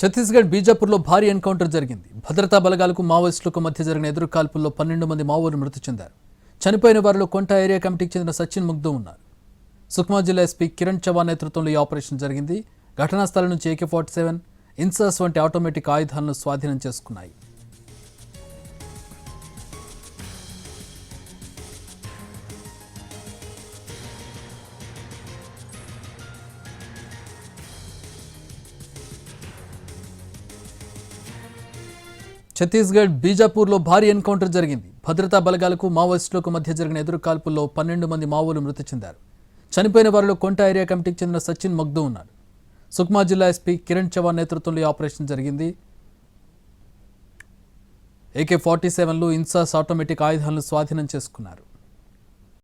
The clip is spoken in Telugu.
ఛత్తీస్గఢ్ బీజాపూర్లో భారీ ఎన్కౌంటర్ జరిగింది. భద్రతా బలగాలకు మావోయిస్టులకు మధ్య జరిగిన ఎదురుకాల్పుల్లో 12 మంది మావోలు మృతి చెందారు. చనిపోయిన వారిలో కొంట ఏరియా కమిటీకి చెందిన సచిన్ ముగ్ధు ఉన్నారు. సుక్మా జిల్లా ఎస్పీ కిరణ్ చవాన్ నేతృత్వంలో ఈ ఆపరేషన్ జరిగింది. ఘటనా స్థలం నుంచి AK-47, ఇన్సాస్ వంటి ఆటోమేటిక్ ఆయుధాలను స్వాధీనం చేసుకున్నాయి. ఛత్తీస్గఢ్ బీజాపూర్లో భారీ ఎన్కౌంటర్ జరిగింది. భద్రతా బలగాలకు మావోయిస్టులకు మధ్య జరిగిన ఎదురుకాల్పుల్లో 12 మంది మావోలు మృతి చెందారు. చనిపోయిన వారిలో కొంట ఏరియా కమిటీకి చెందిన సచిన్ ముగ్ధు ఉన్నారు. సుక్మా జిల్లా ఎస్పీ కిరణ్ చవాన్ నేతృత్వంలో ఈ ఆపరేషన్ జరిగింది. AK-47లు, ఇన్సాస్ ఆటోమేటిక్ ఆయుధాలను స్వాధీనం చేసుకున్నారు.